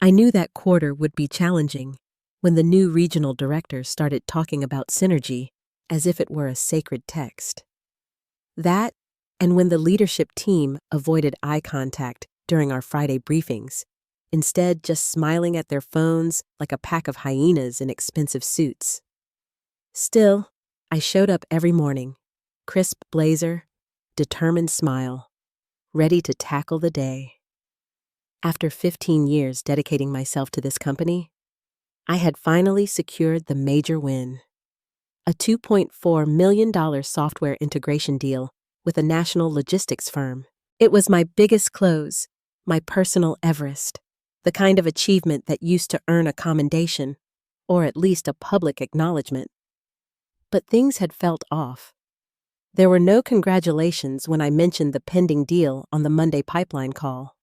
I knew that quarter would be challenging when the new regional director started talking about synergy as if it were a sacred text. That, and when the leadership team avoided eye contact during our Friday briefings, instead just smiling at their phones like a pack of hyenas in expensive suits. Still, I showed up every morning, crisp blazer, determined smile, ready to tackle the day. After 15 years dedicating myself to this company, I had finally secured the major win. A $2.4 million software integration deal with a national logistics firm. It was my biggest close, my personal Everest, the kind of achievement that used to earn a commendation, or at least a public acknowledgement. But things had felt off. There were no congratulations when I mentioned the pending deal on the Monday pipeline call.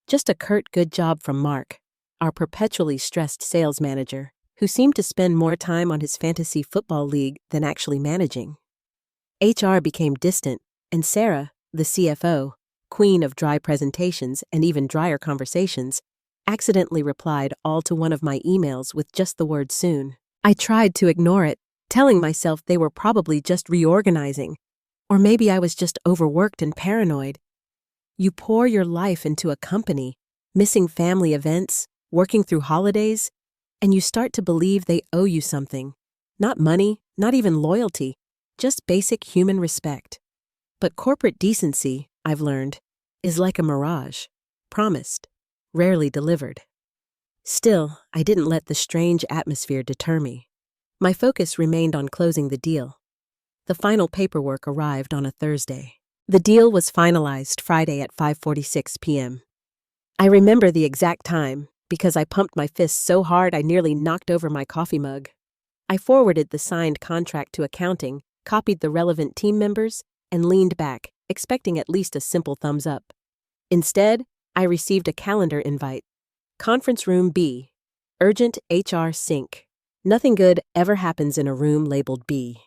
Just a curt good job from Mark, our perpetually stressed sales manager, who seemed to spend more time on his fantasy football league than actually managing. HR became distant, and Sarah, the CFO, queen of dry presentations and even drier conversations, accidentally replied all to one of my emails with just the word soon. I tried to ignore it, telling myself they were probably just reorganizing, or maybe I was just overworked and paranoid. You pour your life into a company, missing family events, working through holidays, and you start to believe they owe you something. Not money, not even loyalty, just basic human respect. But corporate decency, I've learned, is like a mirage, promised, rarely delivered. Still, I didn't let the strange atmosphere deter me. My focus remained on closing the deal. The final paperwork arrived on a Thursday. The deal was finalized Friday at 5:46 p.m. I remember the exact time because I pumped my fist so hard I nearly knocked over my coffee mug. I forwarded the signed contract to accounting, copied the relevant team members, and leaned back, expecting at least a simple thumbs up. Instead, I received a calendar invite. Conference Room B. Urgent HR Sync. Nothing good ever happens in a room labeled B.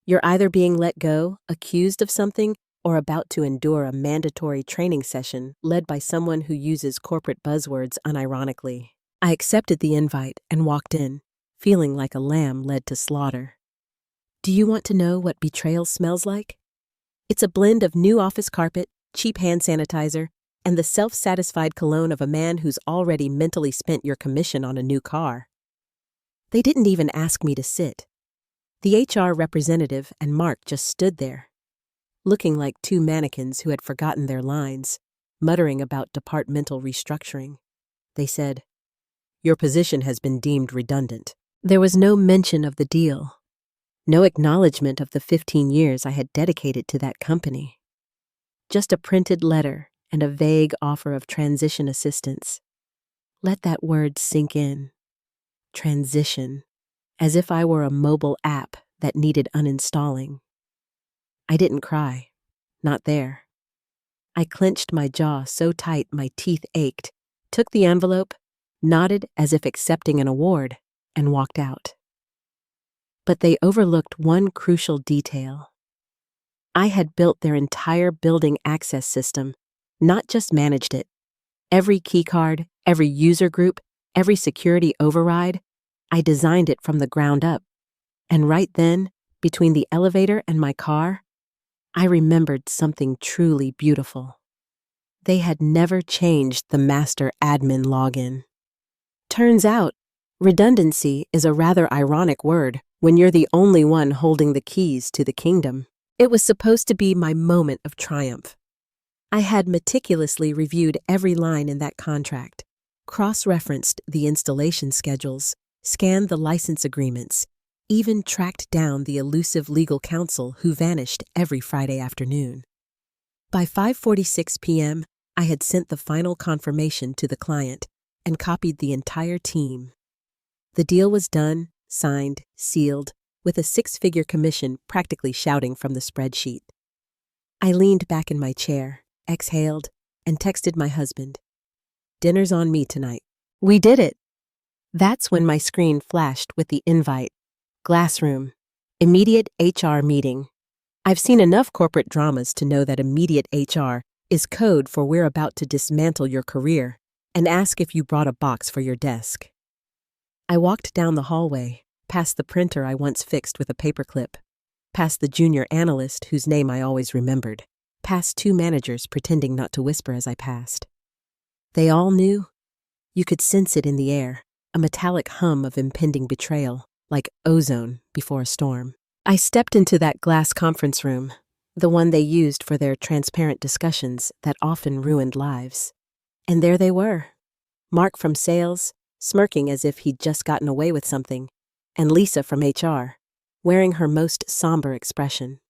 You're either being let go, accused of something, or about to endure a mandatory training session led by someone who uses corporate buzzwords unironically. I accepted the invite and walked in, feeling like a lamb led to slaughter. Do you want to know what betrayal smells like? It's a blend of new office carpet, cheap hand sanitizer, and the self-satisfied cologne of a man who's already mentally spent your commission on a new car. They didn't even ask me to sit. The HR representative and Mark just stood there, looking like two mannequins who had forgotten their lines, muttering about departmental restructuring. They said, "Your position has been deemed redundant." There was no mention of the deal, no acknowledgement of the 15 years I had dedicated to that company. Just a printed letter and a vague offer of transition assistance. Let that word sink in. Transition, as if I were a mobile app that needed uninstalling. I didn't cry. Not there. I clenched my jaw so tight my teeth ached, took the envelope, nodded as if accepting an award, and walked out. But they overlooked one crucial detail. I had built their entire building access system, not just managed it. Every keycard, every user group, every security override, I designed it from the ground up. And right then, between the elevator and my car, I remembered something truly beautiful. They had never changed the master admin login. Turns out, redundancy is a rather ironic word when you're the only one holding the keys to the kingdom. It was supposed to be my moment of triumph. I had meticulously reviewed every line in that contract, cross-referenced the installation schedules, scanned the license agreements, even tracked down the elusive legal counsel who vanished every Friday afternoon. By 5:46 p.m., I had sent the final confirmation to the client and copied the entire team. The deal was done, signed, sealed, with a six-figure commission practically shouting from the spreadsheet. I leaned back in my chair, exhaled, and texted my husband. "Dinner's on me tonight." We did it. That's when my screen flashed with the invite. Glassroom. Immediate HR meeting. I've seen enough corporate dramas to know that immediate HR is code for "we're about to dismantle your career," and ask if you brought a box for your desk. I walked down the hallway, past the printer I once fixed with a paperclip, past the junior analyst whose name I always remembered, past 2 managers pretending not to whisper as I passed. They all knew. You could sense it in the air, a metallic hum of impending betrayal, like ozone before a storm. I stepped into that glass conference room, the one they used for their transparent discussions that often ruined lives. And there they were, Mark from sales, smirking as if he'd just gotten away with something, and Lisa from HR, wearing her most somber expression.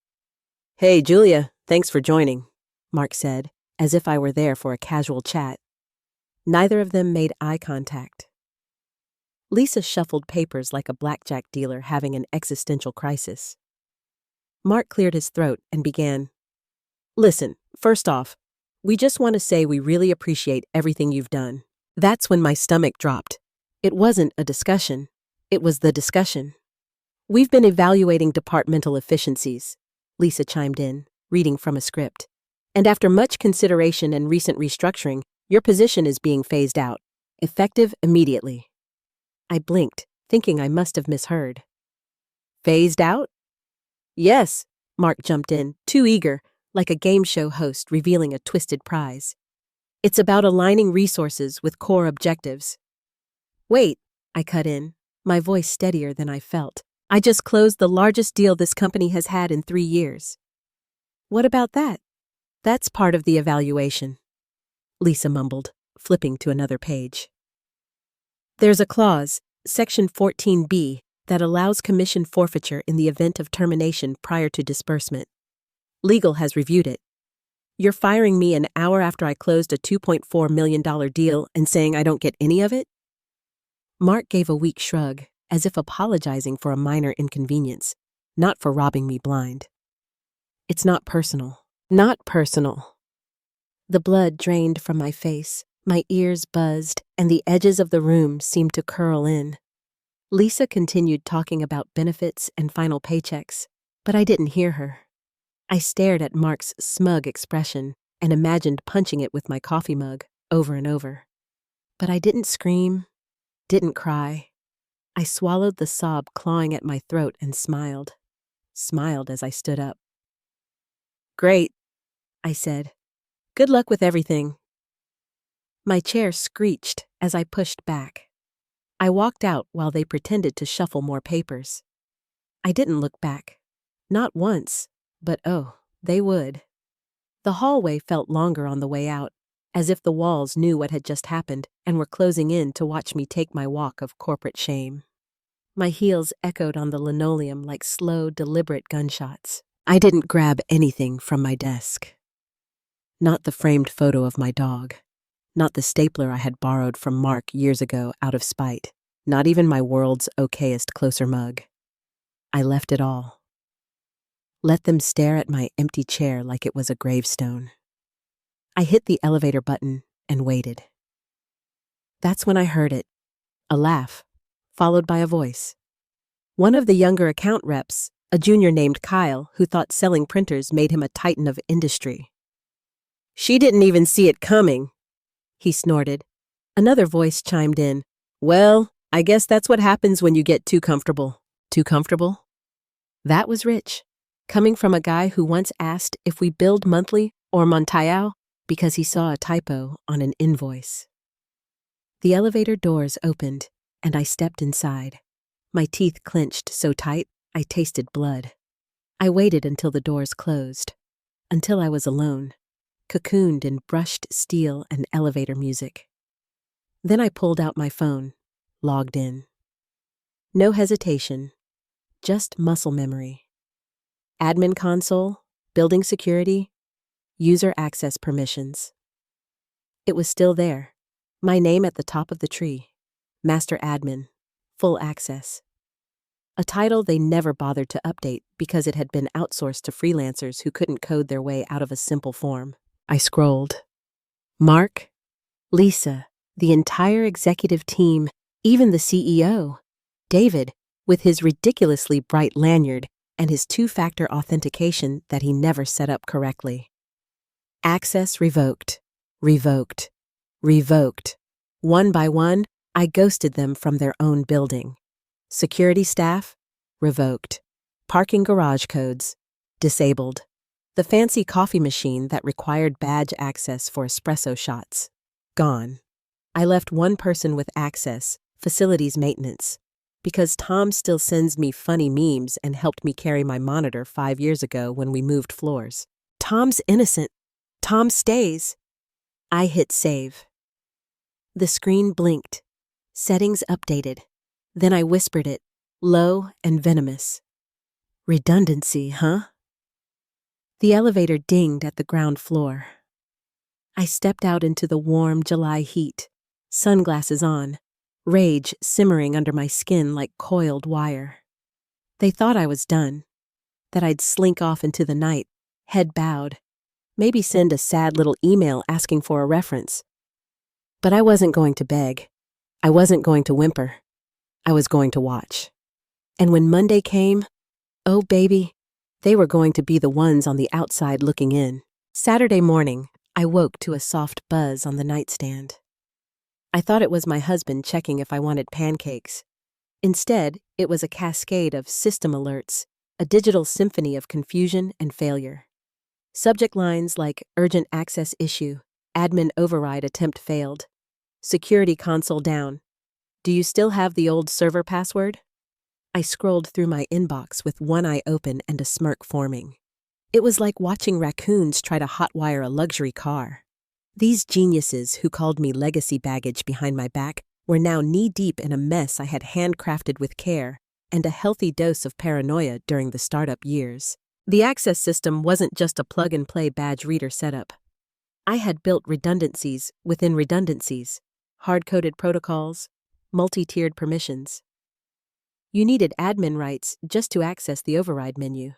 "Hey, Julia, thanks for joining," Mark said, as if I were there for a casual chat. Neither of them made eye contact. Lisa shuffled papers like a blackjack dealer having an existential crisis. Mark cleared his throat and began, "Listen, first off, we just want to say we really appreciate everything you've done." That's when my stomach dropped. It wasn't a discussion. It was the discussion. "We've been evaluating departmental efficiencies," Lisa chimed in, reading from a script. "And after much consideration and recent restructuring, your position is being phased out, effective immediately." I blinked, thinking I must have misheard. "Phased out?" "Yes," Mark jumped in, too eager, like a game show host revealing a twisted prize. "It's about aligning resources with core objectives." "Wait," I cut in, my voice steadier than I felt. "I just closed the largest deal this company has had in 3 years." "What about that?" "That's part of the evaluation," Lisa mumbled, flipping to another page. "There's a clause, Section 14B, that allows commission forfeiture in the event of termination prior to disbursement. Legal has reviewed it. You're firing me an hour after I closed a $2.4 million deal and saying I don't get any of it?" Mark gave a weak shrug, as if apologizing for a minor inconvenience, not for robbing me blind. "It's not personal. Not personal." The blood drained from my face, my ears buzzed, and the edges of the room seemed to curl in. Lisa continued talking about benefits and final paychecks, but I didn't hear her. I stared at Mark's smug expression and imagined punching it with my coffee mug over and over. But I didn't scream, didn't cry. I swallowed the sob clawing at my throat and smiled as I stood up. "Great," I said. "Good luck with everything." My chair screeched as I pushed back. I walked out while they pretended to shuffle more papers. I didn't look back. Not once, but oh, they would. The hallway felt longer on the way out, as if the walls knew what had just happened and were closing in to watch me take my walk of corporate shame. My heels echoed on the linoleum like slow, deliberate gunshots. I didn't grab anything from my desk. Not the framed photo of my dog. Not the stapler I had borrowed from Mark years ago out of spite. Not even my world's okayest closer mug. I left it all. Let them stare at my empty chair like it was a gravestone. I hit the elevator button and waited. That's when I heard it. A laugh, followed by a voice. One of the younger account reps, a junior named Kyle, who thought selling printers made him a titan of industry. "She didn't even see it coming," he snorted. Another voice chimed in. "Well, I guess that's what happens when you get too comfortable." Too comfortable? That was rich, coming from a guy who once asked if we billed monthly or Montayao because he saw a typo on an invoice. The elevator doors opened, and I stepped inside. My teeth clenched so tight, I tasted blood. I waited until the doors closed, until I was alone, cocooned in brushed steel and elevator music. Then I pulled out my phone, logged in. No hesitation, just muscle memory. Admin console, building security, user access permissions. It was still there, my name at the top of the tree, Master Admin, full access. A title they never bothered to update because it had been outsourced to freelancers who couldn't code their way out of a simple form. I scrolled. Mark, Lisa, the entire executive team, even the CEO, David, with his ridiculously bright lanyard and his 2-factor authentication that he never set up correctly. Access revoked, revoked, revoked. One by one, I ghosted them from their own building. Security staff? Revoked. Parking garage codes? Disabled. The fancy coffee machine that required badge access for espresso shots? Gone. I left one person with access, facilities maintenance, because Tom still sends me funny memes and helped me carry my monitor 5 years ago when we moved floors. Tom's innocent. Tom stays. I hit save. The screen blinked. Settings updated. Then I whispered it, low and venomous. Redundancy, huh? The elevator dinged at the ground floor. I stepped out into the warm July heat, sunglasses on, rage simmering under my skin like coiled wire. They thought I was done, that I'd slink off into the night, head bowed, maybe send a sad little email asking for a reference. But I wasn't going to beg. I wasn't going to whimper. I was going to watch. And when Monday came, oh baby, they were going to be the ones on the outside looking in. Saturday morning, I woke to a soft buzz on the nightstand. I thought it was my husband checking if I wanted pancakes. Instead, it was a cascade of system alerts, a digital symphony of confusion and failure. Subject lines like urgent access issue, admin override attempt failed, security console down. Do you still have the old server password? I scrolled through my inbox with one eye open and a smirk forming. It was like watching raccoons try to hotwire a luxury car. These geniuses who called me legacy baggage behind my back were now knee-deep in a mess I had handcrafted with care and a healthy dose of paranoia during the startup years. The access system wasn't just a plug-and-play badge reader setup. I had built redundancies within redundancies, hard-coded protocols, multi-tiered permissions. You needed admin rights just to access the override menu.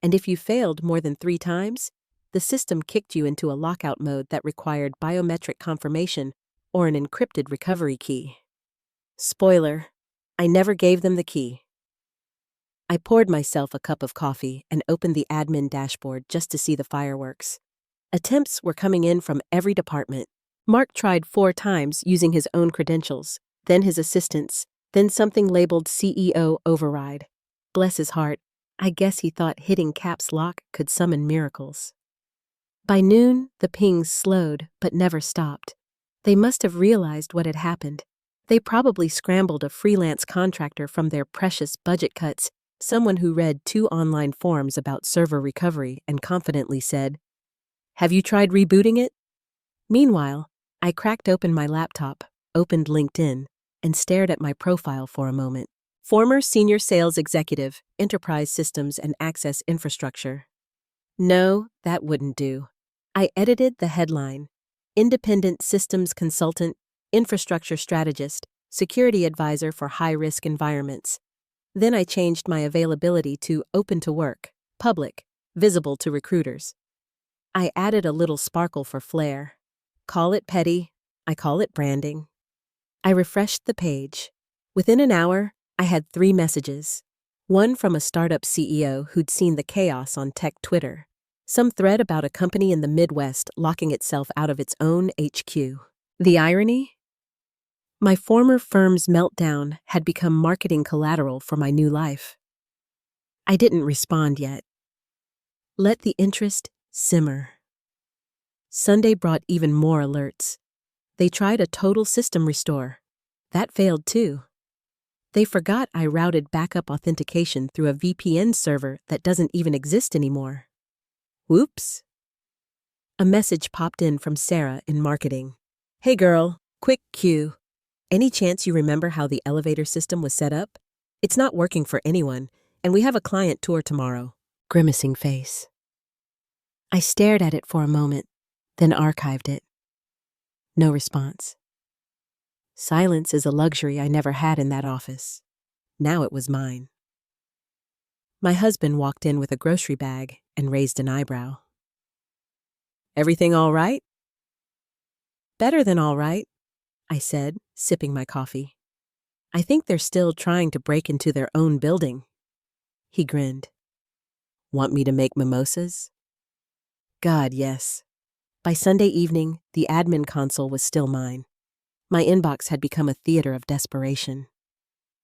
And if you failed more than 3 times, the system kicked you into a lockout mode that required biometric confirmation or an encrypted recovery key. Spoiler, I never gave them the key. I poured myself a cup of coffee and opened the admin dashboard just to see the fireworks. Attempts were coming in from every department. Mark tried 4 times using his own credentials, then his assistant's, then something labeled CEO override. Bless his heart, I guess he thought hitting caps lock could summon miracles. By noon, the pings slowed but never stopped. They must have realized what had happened. They probably scrambled a freelance contractor from their precious budget cuts, someone who read 2 online forums about server recovery and confidently said, "Have you tried rebooting it?" Meanwhile, I cracked open my laptop, opened LinkedIn, and stared at my profile for a moment. Former Senior Sales Executive, Enterprise Systems and Access Infrastructure. No, that wouldn't do. I edited the headline, Independent Systems Consultant, Infrastructure Strategist, Security Advisor for High-Risk Environments. Then I changed my availability to open to work, public, visible to recruiters. I added a little sparkle for flair. Call it petty, I call it branding. I refreshed the page. Within an hour, I had 3 messages. One from a startup CEO who'd seen the chaos on tech Twitter. Some thread about a company in the Midwest locking itself out of its own HQ. The irony? My former firm's meltdown had become marketing collateral for my new life. I didn't respond yet. Let the interest simmer. Sunday brought even more alerts. They tried a total system restore. That failed too. They forgot I routed backup authentication through a VPN server that doesn't even exist anymore. Whoops. A message popped in from Sarah in marketing. Hey girl, quick cue. Any chance you remember how the elevator system was set up? It's not working for anyone, and we have a client tour tomorrow. Grimacing face. I stared at it for a moment, then archived it. No response. Silence is a luxury I never had in that office. Now it was mine. My husband walked in with a grocery bag and raised an eyebrow. Everything all right? Better than all right, I said, sipping my coffee. I think they're still trying to break into their own building. He grinned. Want me to make mimosas? God, yes. By Sunday evening, the admin console was still mine. My inbox had become a theater of desperation.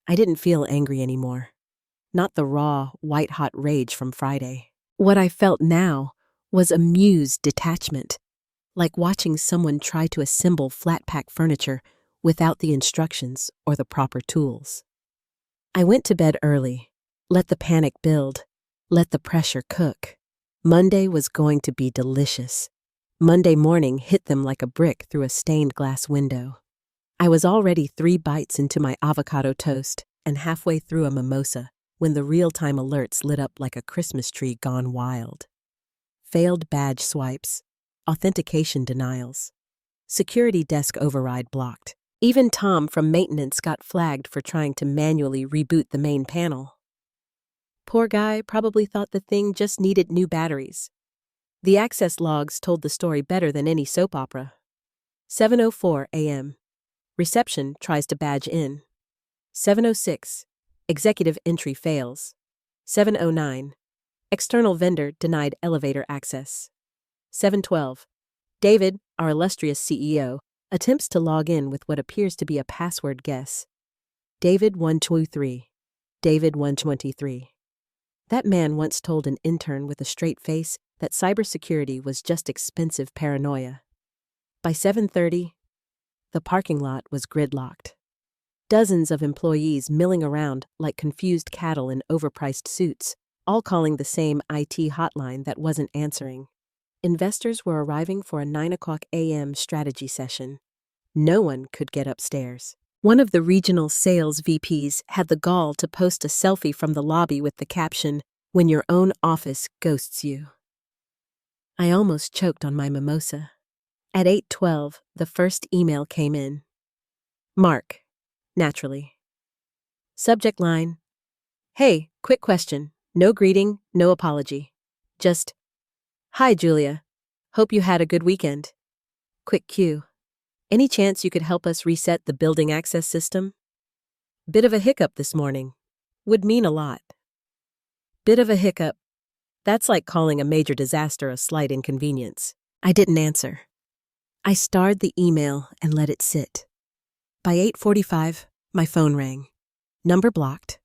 I didn't feel angry anymore. Not the raw, white-hot rage from Friday. What I felt now was amused detachment, like watching someone try to assemble flat-pack furniture without the instructions or the proper tools. I went to bed early, let the panic build, let the pressure cook. Monday was going to be delicious. Monday morning hit them like a brick through a stained glass window. I was already 3 bites into my avocado toast and halfway through a mimosa when the real-time alerts lit up like a Christmas tree gone wild. Failed badge swipes, authentication denials, security desk override blocked. Even Tom from maintenance got flagged for trying to manually reboot the main panel. Poor guy probably thought the thing just needed new batteries. The access logs told the story better than any soap opera. 7:04 a.m. Reception tries to badge in. 7:06. Executive entry fails. 7:09. External vendor denied elevator access. 7:12. David, our illustrious CEO, attempts to log in with what appears to be a password guess. David 123. David 123. That man once told an intern with a straight face that cybersecurity was just expensive paranoia. By 7:30, the parking lot was gridlocked. Dozens of employees milling around like confused cattle in overpriced suits, all calling the same IT hotline that wasn't answering. Investors were arriving for a 9 a.m. strategy session. No one could get upstairs. One of the regional sales VPs had the gall to post a selfie from the lobby with the caption, "When your own office ghosts you." I almost choked on my mimosa. At 8:12, the first email came in. Mark, naturally. Subject line, "Hey, quick question. No greeting, no apology. Just, hi Julia. Hope you had a good weekend. Quick cue. Any chance you could help us reset the building access system? Bit of a hiccup this morning. Would mean a lot." Bit of a hiccup. That's like calling a major disaster a slight inconvenience. I didn't answer. I starred the email and let it sit. By 8:45, my phone rang. Number blocked.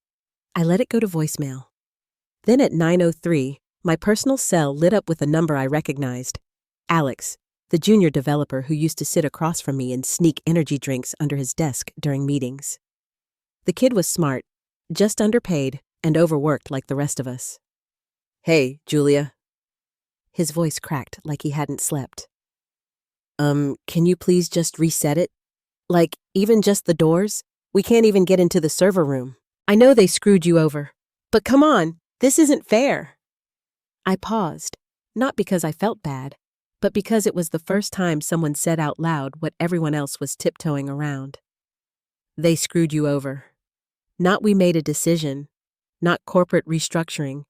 I let it go to voicemail. Then at 9:03, my personal cell lit up with a number I recognized. Alex, the junior developer who used to sit across from me and sneak energy drinks under his desk during meetings. The kid was smart, just underpaid, and overworked like the rest of us. "Hey, Julia." His voice cracked like he hadn't slept. Can you please just reset it? Like, even just the doors? We can't even get into the server room. I know they screwed you over. But come on, this isn't fair." I paused, not because I felt bad, but because it was the first time someone said out loud what everyone else was tiptoeing around. They screwed you over. Not we made a decision, not corporate restructuring,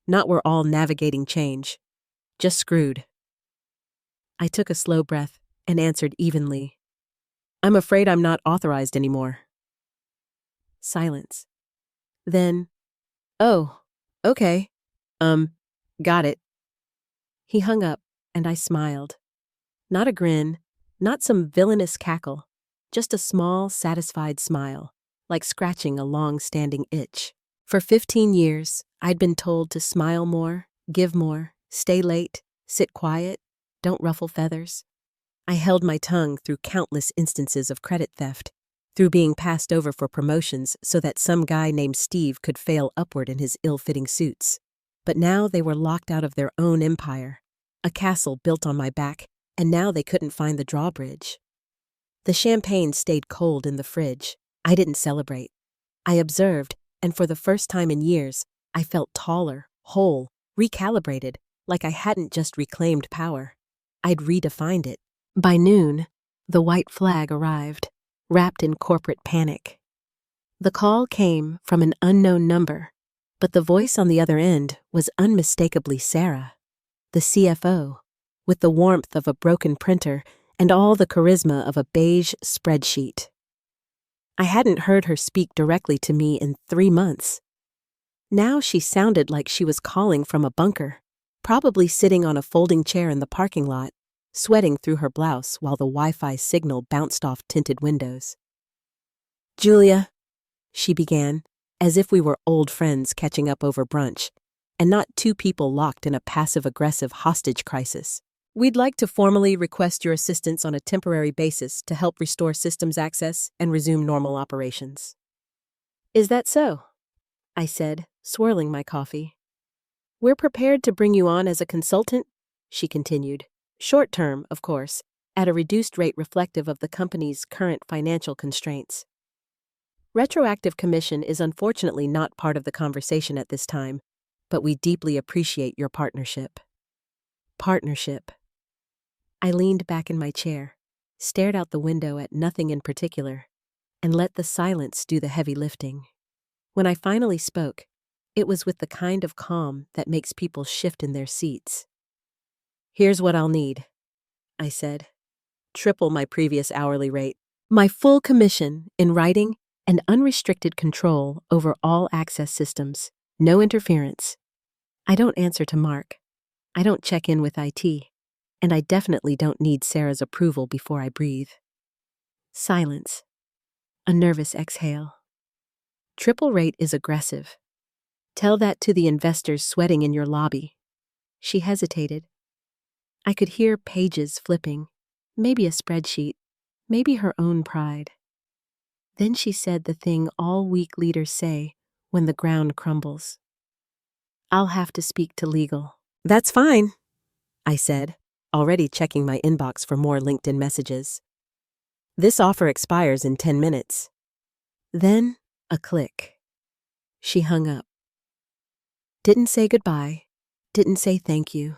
not we're all navigating change. Just screwed. I took a slow breath and answered evenly. "I'm afraid I'm not authorized anymore." Silence. Then, "Oh, okay. Got it." He hung up, and I smiled. Not a grin, not some villainous cackle, just a small, satisfied smile, like scratching a long-standing itch. For 15 years, I'd been told to smile more, give more, stay late, sit quiet, don't ruffle feathers. I held my tongue through countless instances of credit theft, through being passed over for promotions so that some guy named Steve could fail upward in his ill-fitting suits. But now they were locked out of their own empire, a castle built on my back, and now they couldn't find the drawbridge. The champagne stayed cold in the fridge. I didn't celebrate. I observed, and for the first time in years, I felt taller, whole, recalibrated, like I hadn't just reclaimed power. I'd redefined it. By noon, the white flag arrived, wrapped in corporate panic. The call came from an unknown number, but the voice on the other end was unmistakably Sarah, the CFO, with the warmth of a broken printer and all the charisma of a beige spreadsheet. I hadn't heard her speak directly to me in 3 months. Now she sounded like she was calling from a bunker, probably sitting on a folding chair in the parking lot, sweating through her blouse while the Wi-Fi signal bounced off tinted windows. "Julia," she began, as if we were old friends catching up over brunch, and not two people locked in a passive-aggressive hostage crisis. "We'd like to formally request your assistance on a temporary basis to help restore systems access and resume normal operations." "Is that so?" I said, swirling my coffee. "We're prepared to bring you on as a consultant," she continued. "Short-term, of course, at a reduced rate reflective of the company's current financial constraints. Retroactive commission is unfortunately not part of the conversation at this time, but we deeply appreciate your partnership." Partnership. I leaned back in my chair, stared out the window at nothing in particular, and let the silence do the heavy lifting. When I finally spoke, it was with the kind of calm that makes people shift in their seats. "Here's what I'll need," I said. "Triple my previous hourly rate, my full commission in writing, and unrestricted control over all access systems, no interference. I don't answer to Mark. I don't check in with IT. And I definitely don't need Sarah's approval before I breathe." Silence. A nervous exhale. "Triple rate is aggressive. Tell that to the investors sweating in your lobby." She hesitated. I could hear pages flipping, maybe a spreadsheet, maybe her own pride. Then she said the thing all weak leaders say when the ground crumbles. "I'll have to speak to legal." "That's fine," I said, already checking my inbox for more LinkedIn messages. "This offer expires in 10 minutes. Then, a click. She hung up. Didn't say goodbye, didn't say thank you.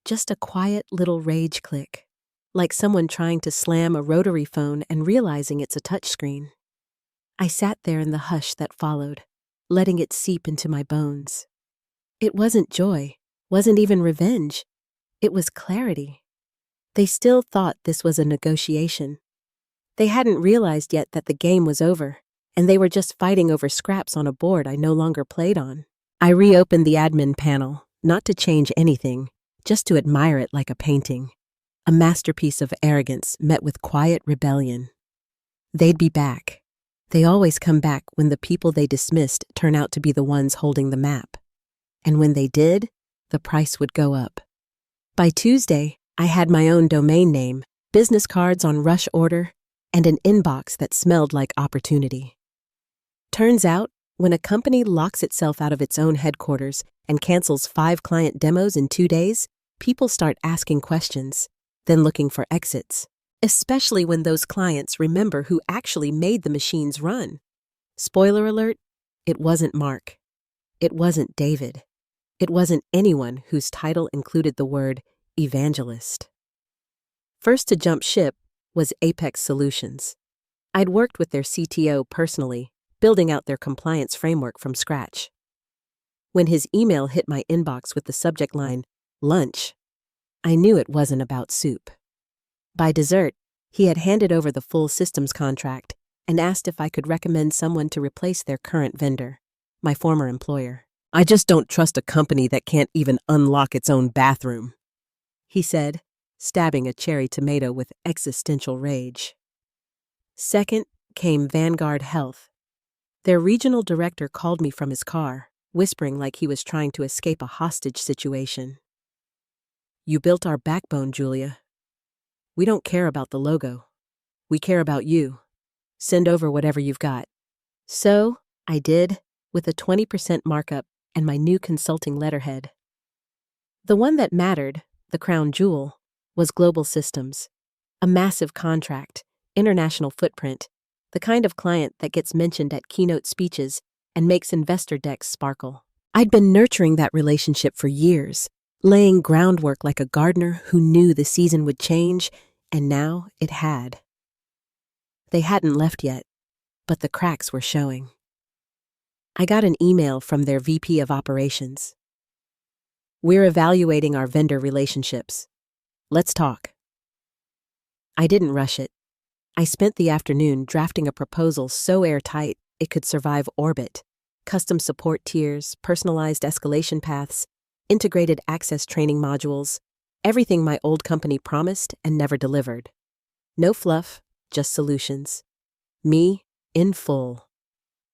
Just a quiet little rage click, like someone trying to slam a rotary phone and realizing it's a touchscreen. I sat there in the hush that followed, letting it seep into my bones. It wasn't joy, wasn't even revenge. It was clarity. They still thought this was a negotiation. They hadn't realized yet that the game was over, and they were just fighting over scraps on a board I no longer played on. I reopened the admin panel, not to change anything, just to admire it like a painting. A masterpiece of arrogance met with quiet rebellion. They'd be back. They always come back when the people they dismissed turn out to be the ones holding the map. And when they did, the price would go up. By Tuesday, I had my own domain name, business cards on rush order, and an inbox that smelled like opportunity. Turns out, when a company locks itself out of its own headquarters and cancels 5 client demos in 2 days, people start asking questions, then looking for exits, especially when those clients remember who actually made the machines run. Spoiler alert, it wasn't Mark. It wasn't David. It wasn't anyone whose title included the word evangelist. First to jump ship was Apex Solutions. I'd worked with their CTO personally, building out their compliance framework from scratch. When his email hit my inbox with the subject line, "Lunch," I knew it wasn't about soup. By dessert, he had handed over the full systems contract and asked if I could recommend someone to replace their current vendor, my former employer. "I just don't trust a company that can't even unlock its own bathroom," he said, stabbing a cherry tomato with existential rage. Second came Vanguard Health. Their regional director called me from his car, whispering like he was trying to escape a hostage situation. "You built our backbone, Julia. We don't care about the logo. We care about you. Send over whatever you've got." So, I did, with a 20% markup and my new consulting letterhead. The one that mattered, the crown jewel, was Global Systems. A massive contract, international footprint, the kind of client that gets mentioned at keynote speeches and makes investor decks sparkle. I'd been nurturing that relationship for years, laying groundwork like a gardener who knew the season would change, and now it had. They hadn't left yet, but the cracks were showing. I got an email from their VP of Operations. "We're evaluating our vendor relationships. Let's talk." I didn't rush it. I spent the afternoon drafting a proposal so airtight it could survive orbit: custom support tiers, personalized escalation paths, integrated access training modules, Everything my old company promised and never delivered. No fluff, just solutions. Me, in full.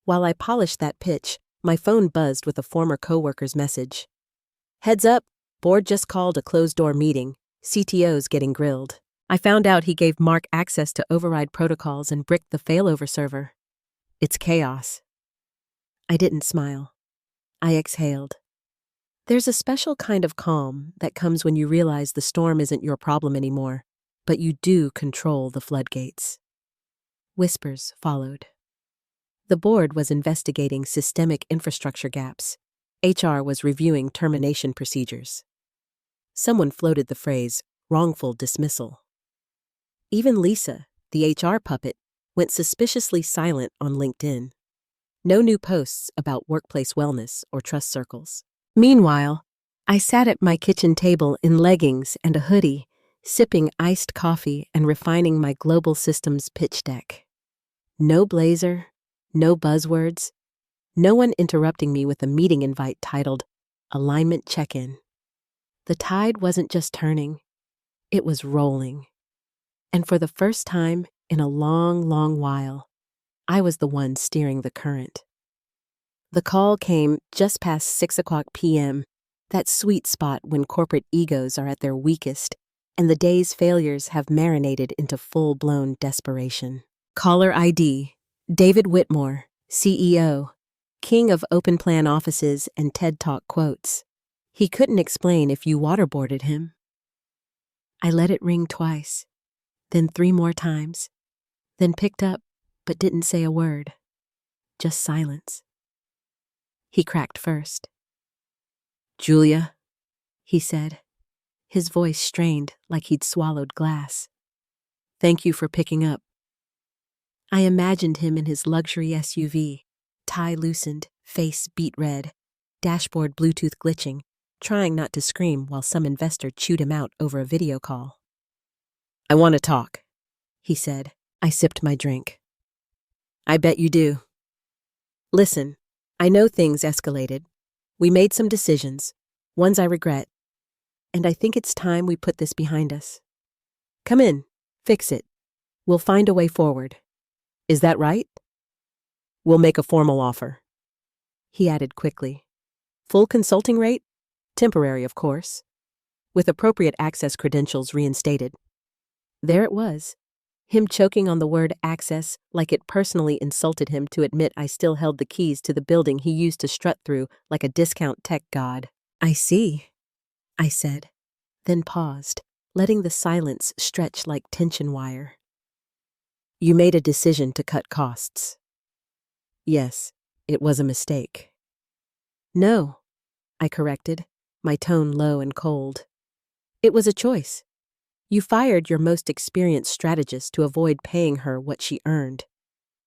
While I polished that pitch, my phone buzzed with a former coworker's message. Heads up, board just called a closed-door meeting. CTO's getting grilled. I found out he gave Mark access to override protocols and bricked the failover server. It's chaos. I didn't smile. I exhaled. There's a special kind of calm that comes when you realize the storm isn't your problem anymore, but you do control the floodgates. Whispers followed. The board was investigating systemic infrastructure gaps. HR was reviewing termination procedures. Someone floated the phrase, wrongful dismissal. Even Lisa, the HR puppet, went suspiciously silent on LinkedIn. No new posts about workplace wellness or trust circles. Meanwhile, I sat at my kitchen table in leggings and a hoodie, sipping iced coffee and refining my global systems pitch deck. No blazer, no buzzwords, no one interrupting me with a meeting invite titled Alignment Check-In. The tide wasn't just turning, it was rolling. And for the first time in a long, long while, I was the one steering the current. The call came just past 6:00 p.m., that sweet spot when corporate egos are at their weakest and the day's failures have marinated into full-blown desperation. Caller ID, David Whitmore, CEO, king of open plan offices and TED Talk quotes. He couldn't explain if you waterboarded him. I let it ring twice, then 3 more times, then picked up but didn't say a word. Just silence. He cracked first. "Julia," he said, his voice strained like he'd swallowed glass. "Thank you for picking up." I imagined him in his luxury SUV, tie loosened, face beet red, dashboard Bluetooth glitching, trying not to scream while some investor chewed him out over a video call. "I want to talk," he said. I sipped my drink. "I bet you do. Listen, I know things escalated. We made some decisions, ones I regret, and I think it's time we put this behind us. Come in, fix it. We'll find a way forward. Is that right? We'll make a formal offer," he added quickly. "Full consulting rate? Temporary, of course. With appropriate access credentials reinstated." There it was. Him choking on the word access like it personally insulted him to admit I still held the keys to the building he used to strut through like a discount tech god. "I see," I said, then paused, letting the silence stretch like tension wire. "You made a decision to cut costs." "Yes, it was a mistake." "No," I corrected, my tone low and cold. "It was a choice. You fired your most experienced strategist to avoid paying her what she earned.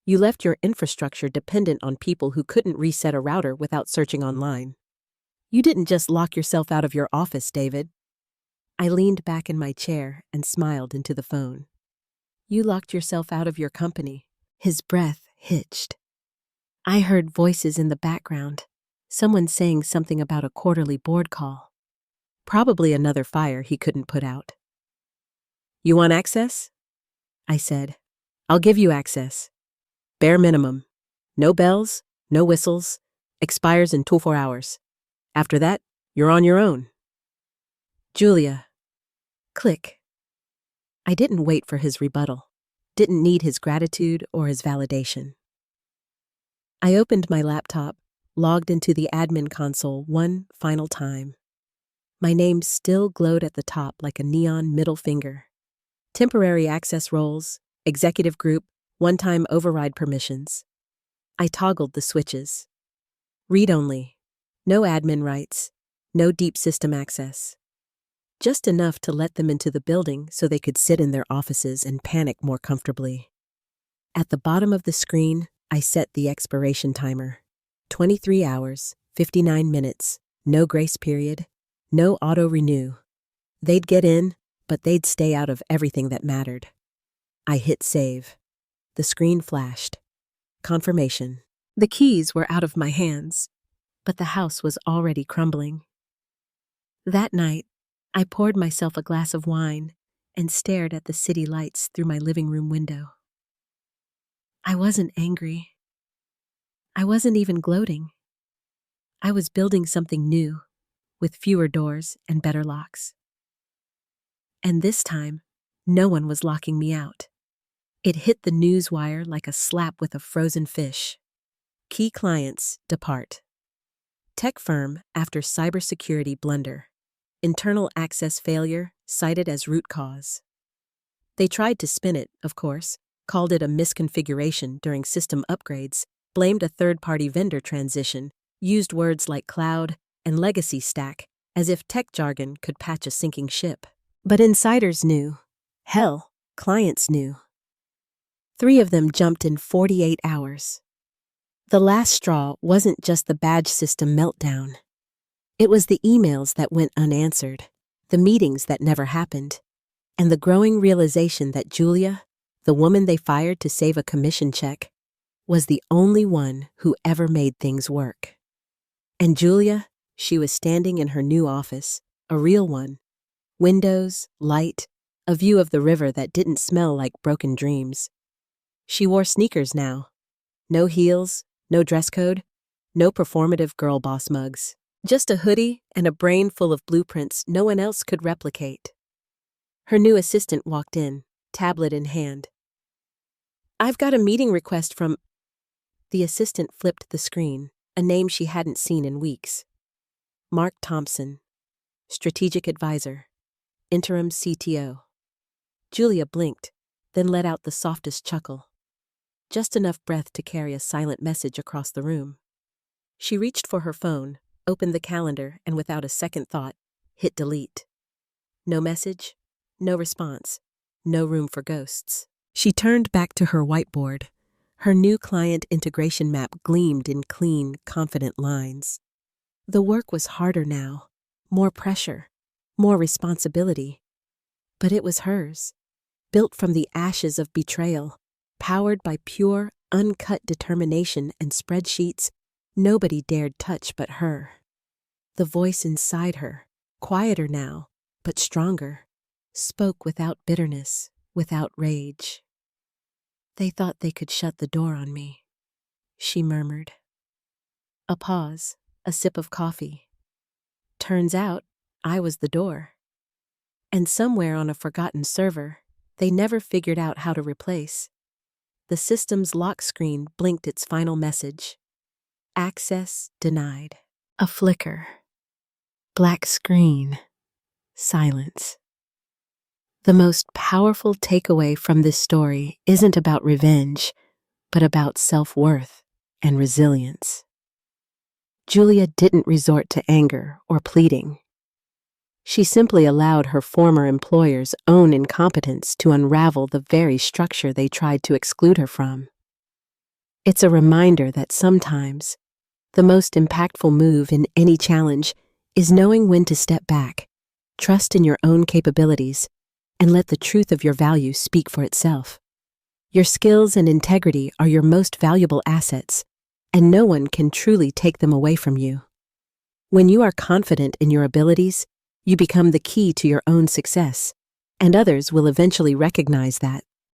You left your infrastructure dependent on people who couldn't reset a router without searching online. You didn't just lock yourself out of your office, David." I leaned back in my chair and smiled into the phone. "You locked yourself out of your company." His breath hitched. I heard voices in the background, someone saying something about a quarterly board call. Probably another fire he couldn't put out. "You want access?" I said. "I'll give you access. Bare minimum. No bells, no whistles. Expires in 24 hours. After that, you're on your own." "Julia." Click. I didn't wait for his rebuttal. Didn't need his gratitude or his validation. I opened my laptop, logged into the admin console one final time. My name still glowed at the top like a neon middle finger. Temporary access roles, executive group, one-time override permissions. I toggled the switches. Read only. No admin rights. No deep system access. Just enough to let them into the building so they could sit in their offices and panic more comfortably. At the bottom of the screen, I set the expiration timer. 23 hours, 59 minutes, no grace period, no auto-renew. They'd get in, but they'd stay out of everything that mattered. I hit save. The screen flashed. Confirmation. The keys were out of my hands, but the house was already crumbling. That night, I poured myself a glass of wine and stared at the city lights through my living room window. I wasn't angry. I wasn't even gloating. I was building something new, with fewer doors and better locks. And this time, no one was locking me out. It hit the news wire like a slap with a frozen fish. Key clients depart. Tech firm after cybersecurity blunder. Internal access failure cited as root cause. They tried to spin it, of course, called it a misconfiguration during system upgrades, blamed a third-party vendor transition, used words like cloud and legacy stack as if tech jargon could patch a sinking ship. But insiders knew. Hell, clients knew. 3 of them jumped in 48 hours. The last straw wasn't just the badge system meltdown. It was the emails that went unanswered, the meetings that never happened, and the growing realization that Julia, the woman they fired to save a commission check, was the only one who ever made things work. And Julia, she was standing in her new office, a real one. Windows, light, a view of the river that didn't smell like broken dreams. She wore sneakers now. No heels, no dress code, no performative girl boss mugs. Just a hoodie and a brain full of blueprints no one else could replicate. Her new assistant walked in, tablet in hand. "I've got a meeting request from..." The assistant flipped the screen, a name she hadn't seen in weeks. Mark Thompson, strategic advisor, interim CTO. Julia blinked, then let out the softest chuckle. Just enough breath to carry a silent message across the room. She reached for her phone, opened the calendar, and without a second thought, hit delete. No message, no response, no room for ghosts. She turned back to her whiteboard. Her new client integration map gleamed in clean, confident lines. The work was harder now, more pressure, more responsibility. But it was hers, built from the ashes of betrayal, powered by pure, uncut determination and spreadsheets nobody dared touch but her. The voice inside her, quieter now, but stronger, spoke without bitterness, without rage. "They thought they could shut the door on me," she murmured. A pause, a sip of coffee. Turns out, I was the door. And somewhere on a forgotten server, they never figured out how to replace. The system's lock screen blinked its final message. Access denied. A flicker. Black screen. Silence. The most powerful takeaway from this story isn't about revenge, but about self-worth and resilience. Julia didn't resort to anger or pleading. She simply allowed her former employer's own incompetence to unravel the very structure they tried to exclude her from. It's a reminder that sometimes the most impactful move in any challenge is knowing when to step back, trust in your own capabilities, and let the truth of your value speak for itself. Your skills and integrity are your most valuable assets, and no one can truly take them away from you. When you are confident in your abilities, you become the key to your own success, and others will eventually recognize that.